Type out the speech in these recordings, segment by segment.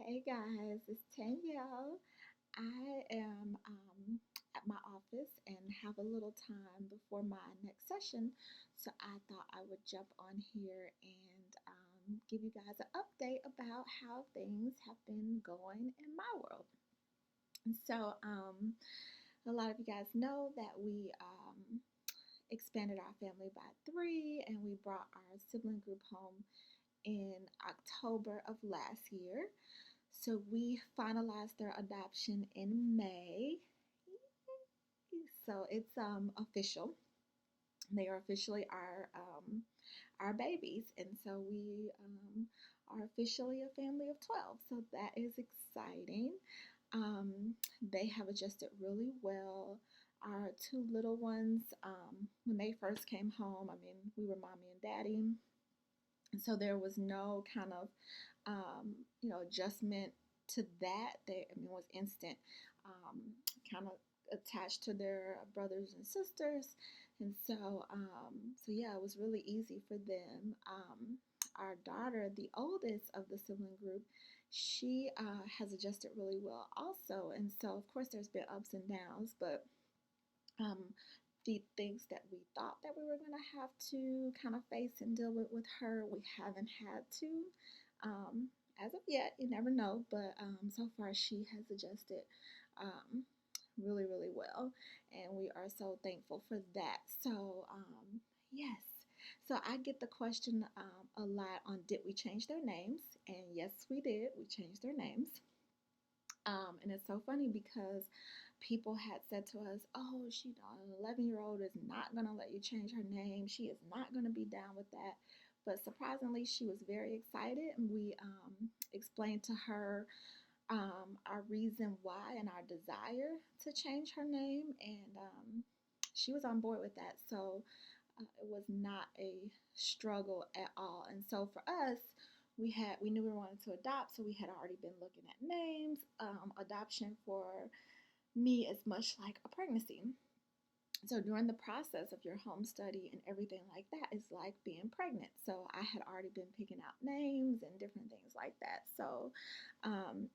Hey guys, it's Danielle. I am at my office and have a little time before my next session, so I thought I would jump on here and give you guys an update about how things have been going in my world. And so, a lot of you guys know that we expanded our family by three and we brought our sibling group home in October of last year. So we finalized their adoption in May. So it's official. They are officially our babies, and so we are officially a family of 12. So that is exciting. They have adjusted really well. Our two little ones, when they first came home, I mean, we were mommy and daddy, and so there was no kind of adjustment to that. They, I mean, it was instant. Um, kind of attached to their brothers and sisters, and so yeah, it was really easy for them. Our daughter, the oldest of the sibling group, she has adjusted really well also, and so of course there's been ups and downs, but um, the things that we thought that we were going to have to kind of face and deal with her, we haven't had to. Um, as of yet, you never know, but so far she has adjusted um, really, really well, and we are so thankful for that. So, yes. So I get the question a lot on did we change their names? And yes, we did. We changed their names. And it's so funny because people had said to us, "Oh, she, an 11-year-old is not gonna let you change her name. She is not gonna be down with that." But surprisingly, she was very excited, and we explained to her our reason why and our desire to change her name, and she was on board with that. So it was not a struggle at all. And so for us, we knew we wanted to adopt, so we had already been looking at names. Adoption for me is much like a pregnancy. So during the process of your home study and everything like that is like being pregnant. So I had already been picking out names and different things like that. So um,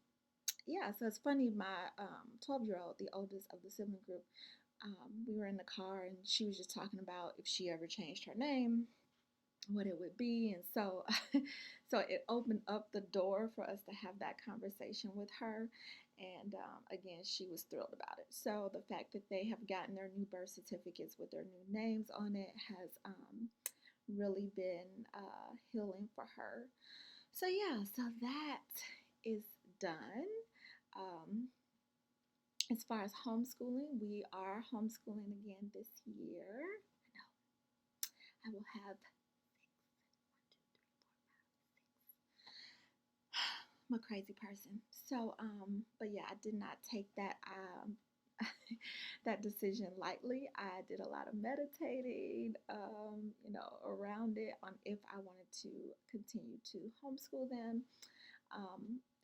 yeah, so it's funny. My 12-year-old, the oldest of the sibling group, we were in the car and she was just talking about if she ever changed her name, what it would be. And so so it opened up the door for us to have that conversation with her. And again, she was thrilled about it. So the fact that they have gotten their new birth certificates with their new names on it has really been healing for her. So yeah, so that is done. um, as far as homeschooling, we are homeschooling again this year. I will have I'm a crazy person. So, but yeah, I did not take that that decision lightly. I did a lot of meditating, around it on if I wanted to continue to homeschool them,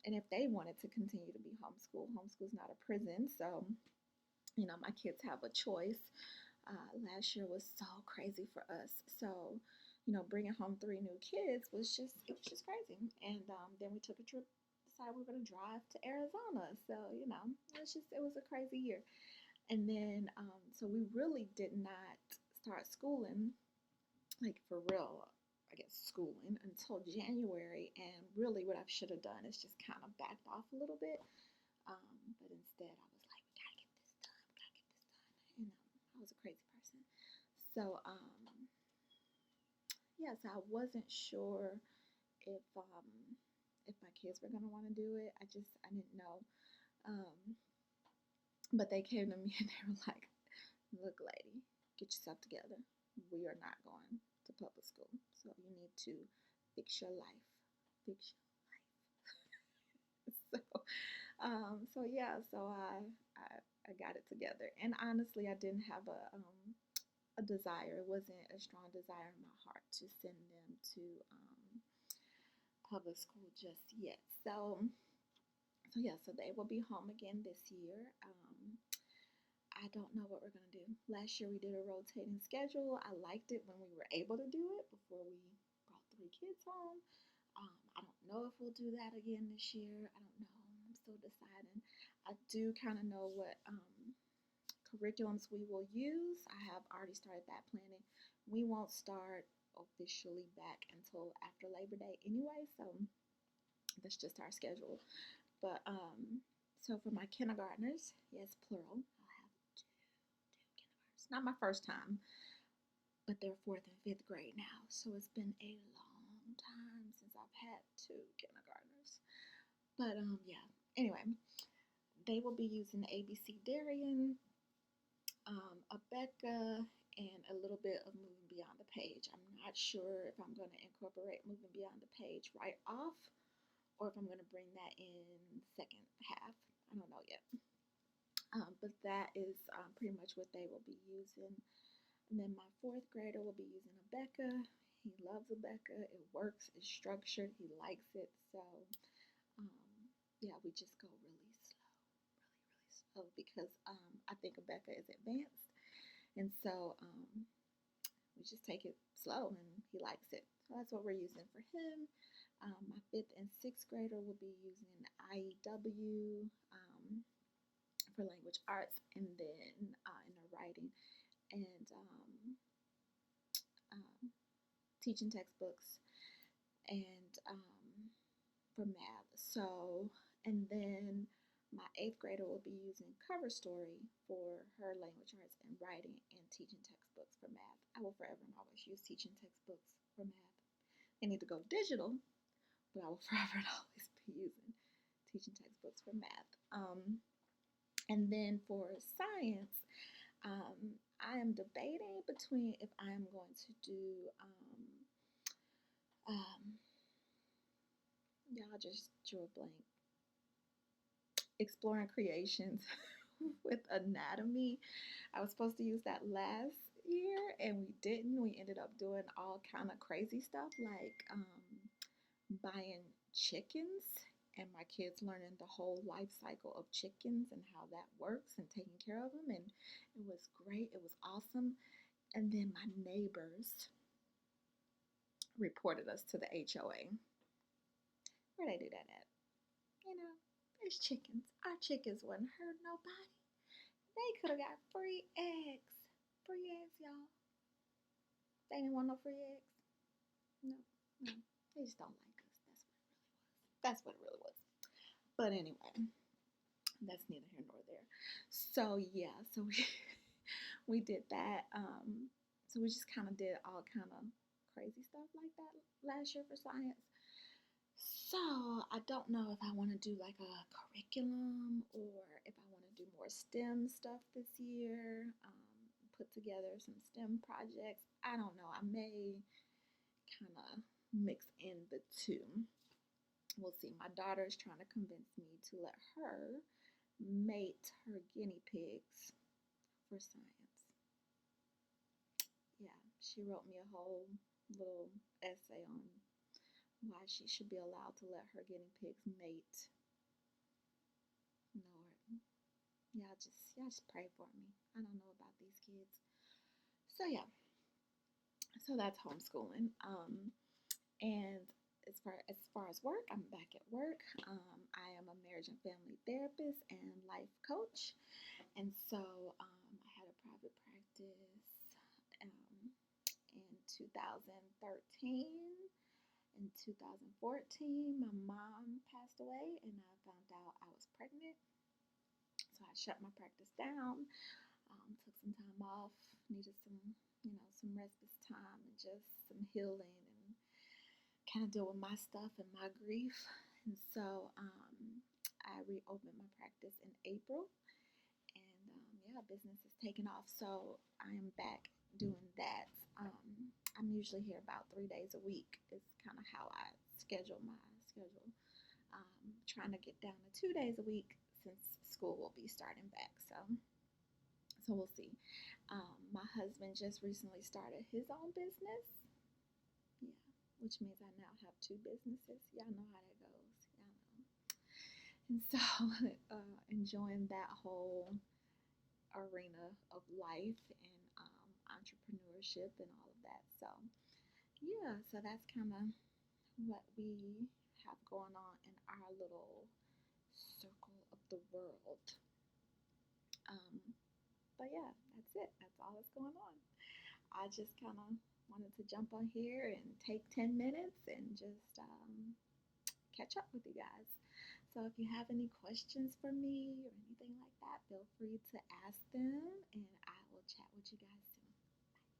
and if they wanted to continue to be homeschooled. Homeschool is not a prison, so my kids have a choice. Last year was so crazy for us. So, bringing home three new kids it was just crazy. And then we took a trip, decided we were going to drive to Arizona. So, it was a crazy year. And then, so we really did not start schooling, like for real, I guess, schooling until January. And really, what I should have done is just kind of backed off a little bit. But instead, I was like, we gotta get this done. We gotta get this done. And I was a crazy person. So, yeah, so I wasn't sure if my kids were gonna want to do it. I didn't know. Um, but they came to me and they were like, "Look, lady, get yourself together. We are not going to public school, so you need to fix your life. Fix your life." So yeah, so I got it together, and honestly, I didn't have a desire. It wasn't a strong desire in my heart to send them to public school just yet. So yeah, so they will be home again this year. I don't know what we're gonna do. Last year we did a rotating schedule. I liked it when we were able to do it before we brought three kids home. I don't know if we'll do that again this year. I don't know. I'm still deciding. I do kind of know what curriculums we will use. I have already started that planning. We won't start officially back until after Labor Day anyway, so that's just our schedule. But so for my kindergartners, yes, plural, I'll have two kindergartners. Not my first time, but they're fourth and fifth grade now. So it's been a long time since I've had two kindergartners. But yeah. Anyway, they will be using ABC Darian, Abeka, and a little bit of Moving Beyond the Page. I'm not sure if I'm going to incorporate Moving Beyond the Page right off or if I'm going to bring that in second half. I don't know yet. But that is pretty much what they will be using. And then my fourth grader will be using Abeka. He loves Abeka. It works. It's structured. He likes it. So, um, yeah, we just go really slow because I think Abeka is advanced. And so we just take it slow and he likes it. So that's what we're using for him. My fifth and sixth grader will be using IEW for language arts and then in their writing and teaching textbooks and for math. So, and then my eighth grader will be using Cover Story for her language arts and writing and teaching textbooks for math. I will forever and always use teaching textbooks for math. They need to go digital, but I will forever and always be using teaching textbooks for math. And then for science, I am debating between if I am going to do, y'all just drew a blank, Exploring Creations with anatomy. I was supposed to use that last year and we didn't. We ended up doing all kind of crazy stuff like buying chickens and my kids learning the whole life cycle of chickens and how that works and taking care of them, and it was great. It was awesome. And then my neighbors reported us to the HOA. Where they do that at? You know, there's chickens. Our chickens wouldn't hurt nobody. They could have got free eggs. Free eggs, y'all. They didn't want no free eggs. No. They just don't like us. That's what it really was. But anyway, that's neither here nor there. So yeah, so we did that. So we just kind of did all kind of crazy stuff like that last year for science. So I don't know if I want to do like a curriculum or if I want to do more STEM stuff this year. Put together some STEM projects. I don't know. I may kind of mix in the two. We'll see. My daughter is trying to convince me to let her mate her guinea pigs for science. Yeah, she wrote me a whole little essay on why she should be allowed to let her guinea pigs mate. Lord, y'all just pray for me. I don't know about these kids. So yeah, so that's homeschooling. And as far as work, I'm back at work. I am a marriage and family therapist and life coach, and so I had a private practice in 2013. In 2014, my mom passed away, and I found out I was pregnant. So I shut my practice down, took some time off, needed some respite time and just some healing and kind of deal with my stuff and my grief. And so I reopened my practice in April, and yeah, business is taking off. So I am back doing that. I'm usually here about 3 days a week. It's kind of how I schedule my schedule. Trying to get down to 2 days a week since school will be starting back. So we'll see. My husband just recently started his own business. Yeah, which means I now have 2 businesses. Y'all know how that goes. Y'all know. And so enjoying that whole arena of life and entrepreneurship and all of that. So yeah, so that's kind of what we have going on in our little circle of the world. Um, but yeah, that's it. That's all that's going on. I just kind of wanted to jump on here and take 10 minutes and just catch up with you guys. So if you have any questions for me or anything like that, feel free to ask them and I will chat with you guys soon.